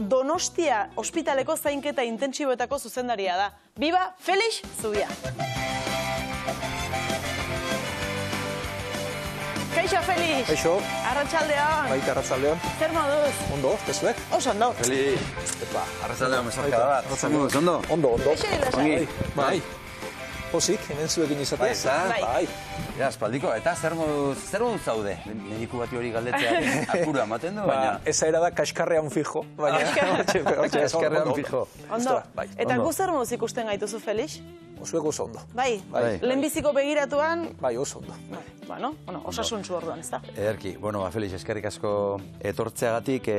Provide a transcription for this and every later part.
Donostia ospitaleko zainketa intentsiboetako zuzendaria da. Biba, Felix Zubia! Kaixo, Felix! Kaixo! Arratsaldeon! Baita, arratsaldeon. Zer moduz? Ondo, tezuek? Oso ondo. Felix! Arratsaldeon, mesarka bat. Ondo? Ondo. Lasai. Bai. Pozik, hemen zuekin izatea. Bai. Ja, espaldiko, eta zer moduz zaude? Mediku bati hori galdetzea apura ematen du, baina... Eza era da kaskarrean fijo. Kaskarrean fijo. Ondo. Eta gu zer moduz ikusten gaituzu, Felix? Osuek oso ondo. Bai, lehenbiziko begiratuan... Bai, oso ondo. Bueno, osasuntsu orduan, ez da? Ederki, Felix, eskerrik asko etortzeagatik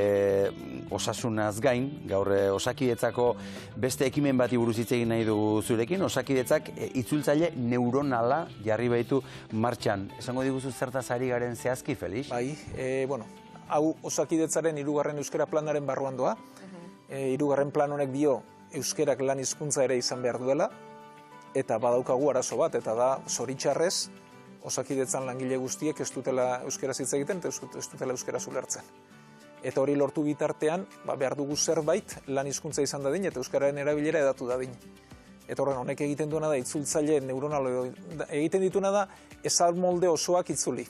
osasunaz gain, gaur Osakidetzako beste ekimen bati buruz hitz egin nahi dugu zurekin, Osakidetzak itzultzaile neuronala jarri baitu martxan. Esango diguzu zertaz ari garen zehazki, Felix? Bai, hau Osakidetzaren 3. euskara planaren barruan doa. 3. plan honek dio euskerak lan hizkuntza ere izan behar duela, eta badaukagu arazo bat, eta da zoritxarrez Osakidetzan langile guztiek ez dutela euskaraz hitz egiten eta ez dutela euskaraz ulertzen. Eta hori lortu bitartean, behar dugu zerbait lan hizkuntza izan dadin eta euskararen erabilera edatu dadin. Eta horren honek egiten duena da itzultzaile neuronal egiten dituna da ezal molde osoak itzuli.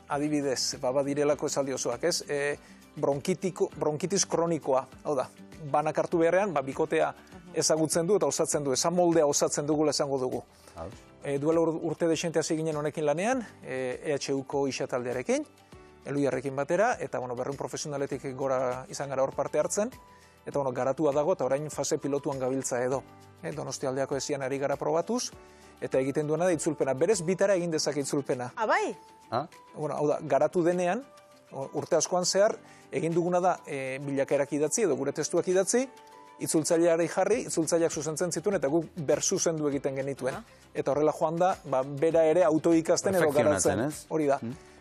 Adibidez, badirelako esaldi osoak, ez? Bronkitis kronikoa, hau da, banak hartu beharrean, bikotea ezagutzen du eta osatzen du, ezan moldea osatzen dugula esango dugu. Duela urte desente hasi ginen honekin lanean, EHUko isataldearekin, Eluiarrekin batera, eta berrehun profesionaletik gora izan gara hor parte hartzen, eta garatua dago, eta orain fase pilotuan gabiltza edo. Donostialdeako esian ari gara probatuz, eta egiten duena da itzulpena. Berez bitara egin dezake itzulpena. Bai? Hau da, garatu denean, urte askoan zehar, egin duguna da bilakaerak idatzi edo gure testuak idatzi, itzultzaileari jarri, itzultzaileak zuzentzen zituen, eta guk berzuzendu egiten genituen. Eta horrela joan da, bera ere autoikasten edo garatzen. Hori da,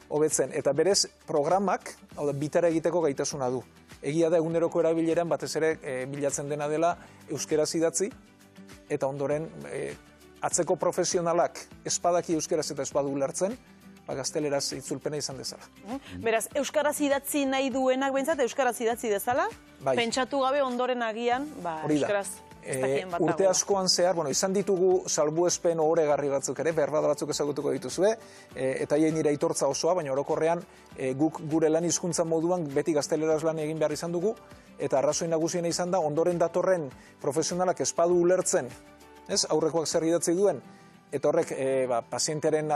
hobetzen. Eta berez programak, hau da, bitara egiteko gaitasuna du. Egia da eguneroko erabileran batez ere bilatzen dena dela euskeraz idatzi, eta ondoren atzeko profesionalak espadaki euskeraz eta espadu ulertzen, gazteleraz itzulpena izan dezala. Beraz, euskaraz idatzi nahi duenak behintzat, euskaraz idatzi dezala, pentsatu gabe ondoren agian, euskaraz ez dakien bat dago. Urte askoan zehar, izan ditugu salbuespen ohoregarri batzuk ere, berbada batzuk ezagutuko dituzue, eta hien nire aitortza osoa, baina orokorrean guk gure lan hizkuntza moduan beti gazteleraz lan egin behar izan dugu, eta arrazoi nagusiena izan da, ondoren datorren profesionalak espadu ulertzen, aurrekoak zer idatzi duen, eta horrek pazientearen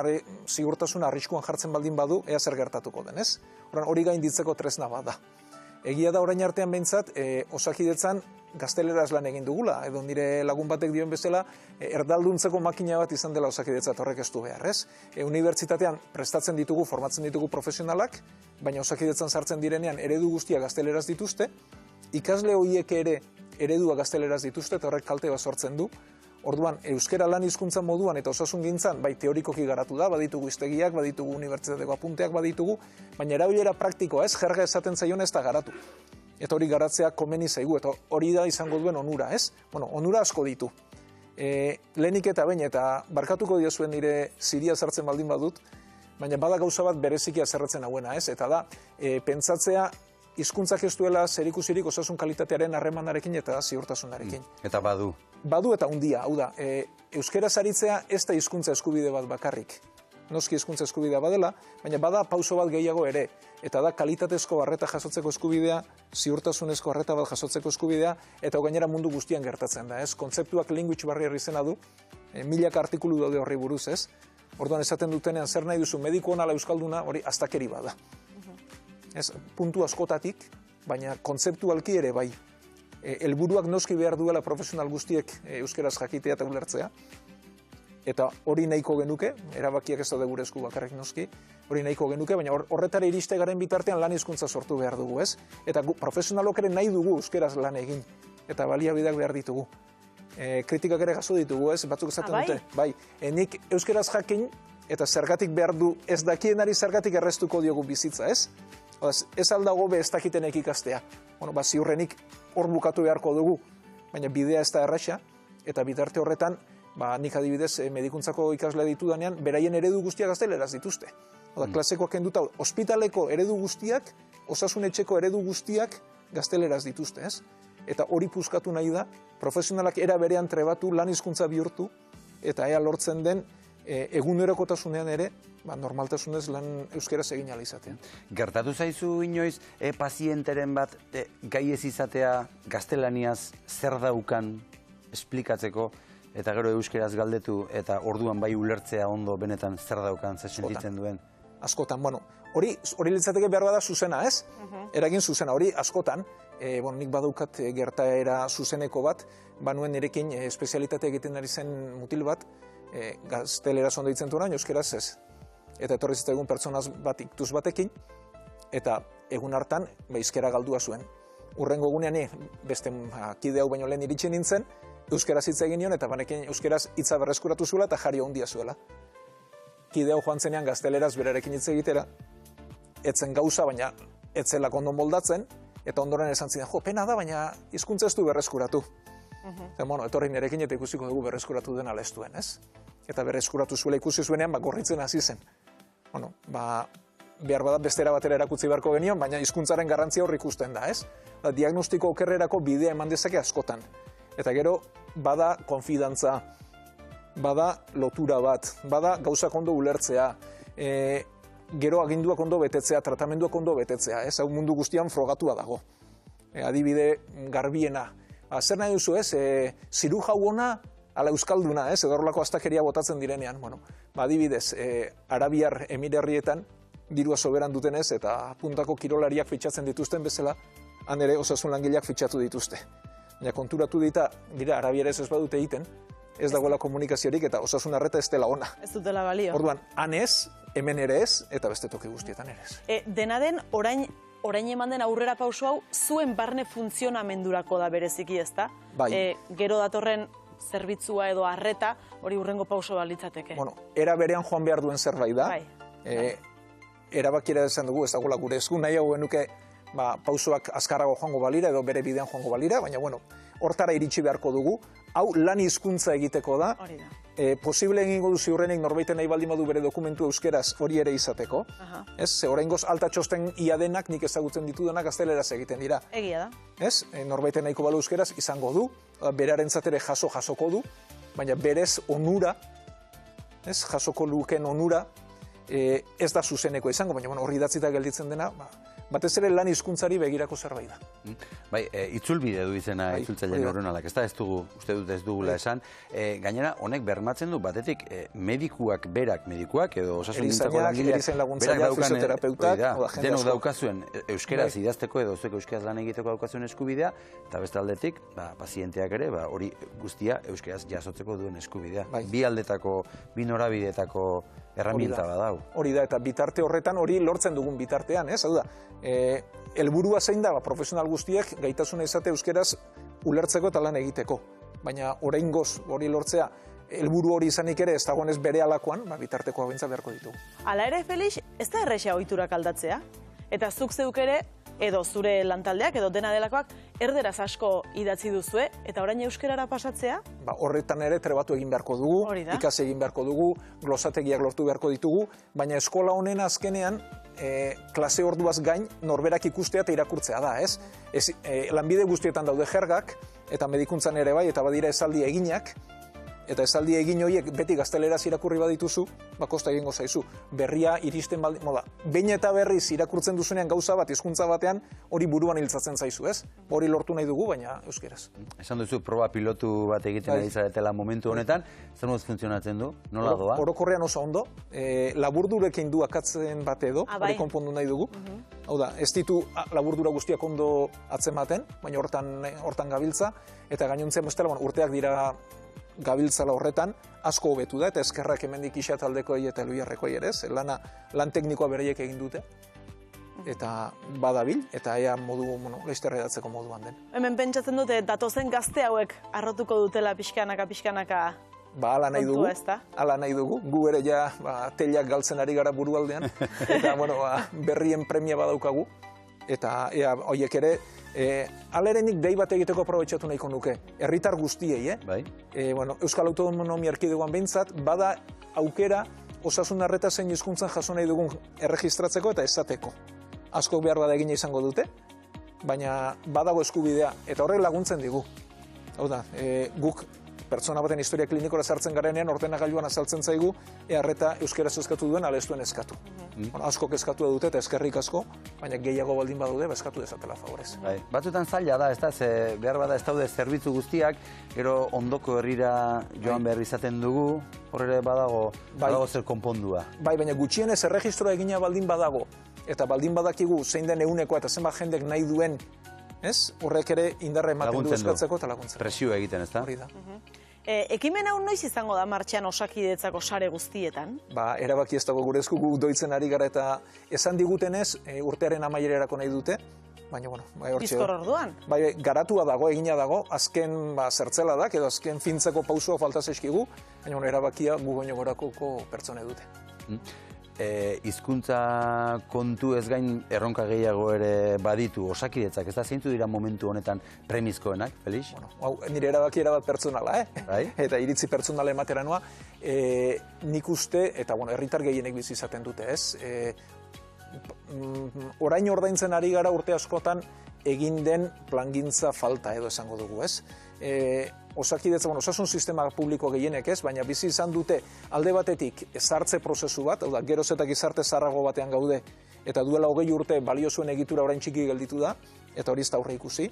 zigurtasuna arriskuan jartzen baldin badu, ea zer gertatuko den, ez? Hori gainditzeko tresna bat da. Egia da orain artean behintzat, Osakidetzan gazteleraz lan egin dugula, edo nire lagun batek dioen bezala, erdalduntzeko makina bat izan dela Osakidetzat horrek ez du behar, ez? Unibertsitatean prestatzen ditugu, formatzen ditugu profesionalak, baina Osakidetzan sartzen direnean eredu guztia gazteleraz dituzte, ikasle horiek ere eredua gazteleraz dituzte, eta horrek kalte bat sortzen du. Orduan, euskera lan hizkuntza moduan eta osasun gintzan, teorikoki garatu da, baditugu hiztegiak, baditugu unibertsitateko apunteak, baditugu, baina erabilera praktikoa ez, jerga esaten zaion ez da garatu. Eta hori garatzea komeni zaigu, eta hori da izango duen onura, ez? Onura asko ditu. Lehenik eta baina, eta barkatuko diozuen nire ziria sartzen baldin badut, baina bada gauza bat bereziki azerretzen hauena, ez? Eta da, pentsatzea, hizkuntzak ez duela zerikusirik osasun kalitatearen harremanarekin eta ziurtasunarekin. Eta badu. Badu eta hundia, hau da, euskera zaritzea ez da hizkuntza eskubide bat bakarrik. Noski hizkuntza eskubidea badela, baina bada pauso bat gehiago ere. Eta da kalitatezko arreta jasotzeko eskubidea, ziurtasunezko arreta bat jasotzeko eskubidea, eta gainera mundu guztian gertatzen da, ez? Kontzeptuak language barrier izena du, milaka artikulu daude horri buruz, ez? Orduan esaten dutenean zer nahi duzu mediku onala euskalduna, hori astakeri bada. Puntu askotatik, baina kontzeptualki ere bai. Helburuak noski behar duela profesional guztiek euskeraz jakitea eta ulertzea. Eta hori nahiko genuke, erabakiak ez daude gure esku bakarrik noski, hori nahiko genuke, baina horretara iriste garen bitartean lan hizkuntza sortu behar dugu, ez? Eta profesionalok ere nahi dugu euskeraz lan egin, eta baliabideak behar ditugu. Kritikak ere jaso ditugu, ez? Batzuk esaten dute. Bai, nik euskeraz jakin, eta zergatik behar du, ez dakienari zergatik errestuko diogu bizitza, ez? Ez aldago be ez dakitenek ikastea. Ziurrenik hor bukatu beharko dugu, baina bidea ez da erraxa, eta bitarte horretan, nik adibidez medikuntzako ikasle ditudanean, beraien eredu guztiak gazteleraz dituzte. Klasekoak kenduta, ospitaleko eredu guztiak, osasun etxeko eredu guztiak gazteleraz dituzte, ez? Eta hori puskatu nahi da, profesionalak era berean trebatu, lan hizkuntza bihurtu, eta ea lortzen den egunerokotasunean ere, normaltasunez lan euskeraz egin ahal izatea. Gertatu zaizu inoiz, pazienteren bat gai ez izatea gaztelaniaz zer daukan esplikatzeko, eta gero euskeraz galdetu, eta orduan bai ulertzea ondo benetan zer daukan, zer sentitzen duen? Askotan, hori litzateke behar bada zuzena, ez? Eragin zuzena, hori askotan, nik badaukat gertaera zuzeneko bat, banuen nirekin espezialitate egiten ari zen mutil bat, gazteleraz ondo ditzen duena, euskeraz ez. Eta etorri zitzaigun pertsonaz bat iktuz batekin, eta egun hartan euskera galdua zuen. Urrengo egunean beste kide hau baino lehen iritsi nintzen, euskeraz hitz egin nion, eta banekin euskeraz hitza berreskuratu zuela eta jari handia zuela. Kide hau joan zenean gazteleraz berarekin hitz egitera, etzen gauza, baina etzelak ondo moldatzen, eta ondoren esan zidan, pena da, baina hizkuntza ez du berreskuratu. Etorri nirekin eta ikusiko dugu berreskuratu den ala ez duen, ez? Eta berreskuratu zuela ikusi zuenean, gorritzen hasi zen. Behar bada bestera batera erakutsi beharko genion, baina hizkuntzaren garrantzia hor ikusten da, ez? Diagnostiko okerrerako bidea eman dezake askotan. Eta gero, bada konfidantza, bada lotura bat, bada gauzak ondo ulertzea, gero aginduak ondo betetzea, tratamenduak ondo betetzea, ez? Hau mundu guztian frogatua dago. Adibide garbiena. Zer nahi duzu, ez? Ziruja ona, ala euskalduna, ez? Edo horrelako astakeria botatzen direnean. Adibidez, Arabiar Emirerrietan, dirua soberan dutenez, eta puntako kirolariak fitxatzen dituzten bezala, han ere osasun langileak fitxatu dituzte. Baina konturatu dira arabieraz ez badute egiten, ez dagoela komunikaziorik eta osasun arreta ez dela ona. Ez dutela balio. Orduan, han ez, hemen ere ez, eta beste toki guztietan ere ez. Dena den, orain eman den aurrera pauso hau, zuen barne funtzionamendurako da bereziki, ez da? Bai. Gero datorren zerbitzua edo arreta, hori urrengo pauso balitzateke. Era berean joan behar duen zerbait da. Erabakiera esan dugu, ez dagoela gure esku, nahiago genuke pausoak azkarrago joango balira edo bere bidean joango balira, baina hortara iritsi beharko dugu. Hau lan hizkuntza egiteko da. Posible egingo du ziurrenik norbaiten nahi baldin badu bere dokumentu euskeraz hori ere izateko. Oraingoz alta txosten ia denak nik ezagutzen ditudanak gazteleraz egiten dira. Egia da. Norbaiten nahiko balu euskeraz izango du, berarentzat ere jasoko du, baina berez onura, jasoko luken onura, ez da zuzeneko izango, baina hori idatzita gelditzen dena, batez ere lan hizkuntzari begirako zerbait da. Bai, itzulbide du izena itzultzaile neuronalak, ez da, ez dugu, uste dut ez dugula esan. Gainera, honek bermatzen du, batetik, medikuak edo osasungintzako langileak, berak daukan, denok daukazuen euskeraz idazteko edo zuek euskeraz lan egiteko daukazuen eskubidea, eta beste aldetik, pazienteak ere, hori guztia euskeraz jasotzeko duen eskubidea. Bi aldetako, bi norabidetako erraminta badau. Hori da, eta bitarte horretan hori lortzen dugun bitartean, ez? Hau da, helburua zein da, profesional guztiek gaitasuna izate euskeraz ulertzeko eta lan egiteko. Baina oraingoz hori lortzea, helburu hori izanik ere ez dagoenez bere alakoan, bitarteko abentza beharko ditugu. Hala ere, Felix, ez da erresa ohiturak aldatzea? Eta zuk zeuk ere, edo zure lantaldeak, edo dena delakoak, erderaz asko idatzi duzue, eta orain euskerara pasatzea? Horretan ere trebatu egin beharko dugu, ikasi egin beharko dugu, glosategiak lortu beharko ditugu, baina eskola honen azkenean, klase orduaz gain, norberak ikustea eta irakurtzea da, ez? Lanbide guztietan daude jergak, eta medikuntzan ere bai, eta badira esaldi eginak, eta esaldi egin horiek beti gazteleraz irakurri badituzu, kosta egingo zaizu. Berria iristen behin eta berriz irakurtzen duzunean gauza bat, hizkuntza batean, hori buruan hiltzatzen zaizu, ez? Hori lortu nahi dugu, baina euskeraz. Esan duzu, proba pilotu bat egiten ari zaretela momentu honetan, zer moduz funtzionatzen du? Nola doa? Orokorrean oso ondo, laburdurekin du akatzen bat edo, hori konpondu nahi dugu. Hau da, ez ditu laburdura guztiak ondo atzematen, baina hortan gabiltza, eta gainontzen bestela, urteak dira gabiltzala horretan, asko hobetu da, eta eskerrak hemendik Ixataldekoi eta Elbiarrekoi ere, lan teknikoa bereiek egin dute, eta badabil, eta ea modu, laster redatzeko moduan den. Hemen pentsatzen dute, datozen gazte hauek arrotuko dutela pixkanaka, Hala nahi dugu, gu ere ja telak galtzen ari gara burualdean, eta berrien premia badaukagu, eta ea horiek ere, alerenik dei bat egiteko aprobetxatu nahiko nuke, herritar guztiei, Euskal Autonomia Erkidegoan behintzat, bada aukera osasun arreta zein hizkuntzan jaso nahi dugun erregistratzeko eta esateko. Askok behar bada egina izango dute, baina badago eskubidea, eta horrek laguntzen digu. Hau da, guk pertsona baten historia klinikora sartzen garenean, ordenagailuan azaltzen zaigu, arreta euskeraz eskatu duen, ala ez duen eskatu. Askok eskatu dute eta eskerrik asko, baina gehiago baldin badude, eskatu dezatela favorez. Batzuetan zaila da, ez da, behar bada ez daude zerbitzu guztiak, gero ondoko herrira joan behar izaten dugu, horre badago zer konpondua. Bai, baina gutxienez erregistroa egina baldin badago, eta baldin badakigu zein den ehunekoa eta zenbat jendek nahi duen, ez? Horrek ere indarra ematen du eskatzeko eta laguntzen. Presio egiten, ez da? Hori da. Ekimen hau noiz izango da martxan Osakidetzako sare guztietan? Erabaki ez dago gure esku, guk doitzen ari gara eta esan digutenez urtearen amaierarako nahi dute, baina, Bizkor orduan? Bai, garatua dago, egina dago, azken zertzela da, edo azken fintzeko pausua falta zaizkigu, baina erabakia gu baino gorako pertsone dute. Hizkuntza kontu ez gain erronka gehiago ere baditu Osakidetzak, ez da zeintu dira momentu honetan premizkoenak, Felix? Nire erabaki erabat pertsonala, eta iritzi pertsonala ematera noa, nik uste, eta herritar gehienek bizi izaten dute, ez? Orain ordaintzen ari gara urte askotan egin den plangintza falta edo esango dugu, ez? Osakidetza, osasun sistema publiko gehienek ez, baina bizi izan dute alde batetik ezartze prozesu bat, hau da, geroz eta gizarte zaharrago batean gaude, eta duela 20 urte balio zuen egitura orain txiki gelditu da, eta hori ez da aurre ikusi.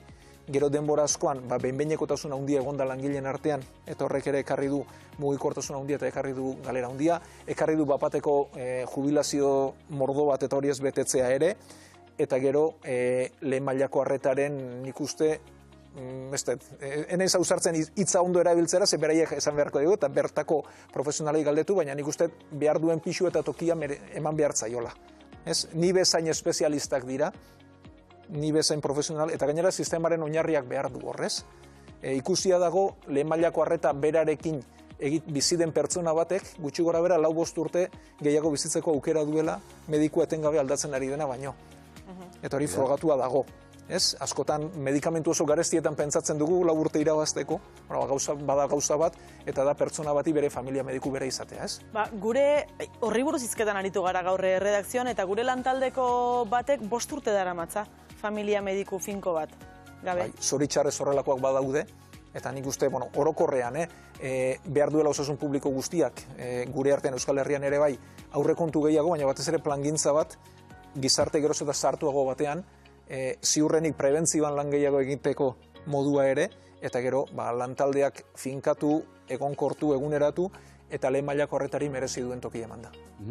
Gero denbora askoan, behin-behinekotasun handia egonda langileen artean, eta horrek ere ekarri du mugikortasun handia eta ekarri du galera handia, ekarri du bapateko jubilazio mordo bat eta hori ez betetzea ere, eta gero lehen mailako arretaren nik uste, enaiz ausartzen hitza ondo erabiltzera, ze beraiek esan beharko dugu, eta bertako profesionalei galdetu, baina nik uste behar duen pixu eta tokia eman behar zaiola. Ni bezain espezialistak dira, ni bezain profesional, eta gainera sistemaren oinarriak behar du horrez. Ikusia dago, lehen mailako arreta berarekin bizi den pertsona batek, gutxi gora bera 4-5 urte gehiago bizitzeko aukera duela, medikua etengabe aldatzen ari dena baino. Eta hori frogatua dago. Askotan medikamentu oso garestietan pentsatzen dugu 4 urte irabazteko, bada gauza bat, eta da pertsona bati bere familia mediku bere izatea, ez? Gure horri buruz hizketan aritu gara gaur erredakzioan, eta gure lantaldeko batek 5 urte daramatza familia mediku finko bat, gabe? Zoritxarrez horrelakoak badaude, eta nik uste, orokorrean, behar duela osasun publiko guztiak, gure artean Euskal Herrian ere bai, aurrekontu gehiago, baina batez ere plangintza bat, gizarte geroz eta sartuago batean, ziurrenik prebentzioan lan gehiago egiteko modua ere, eta gero lantaldeak finkatu, egonkortu, eguneratu, eta lehen mailako horretari merezi duen toki eman da.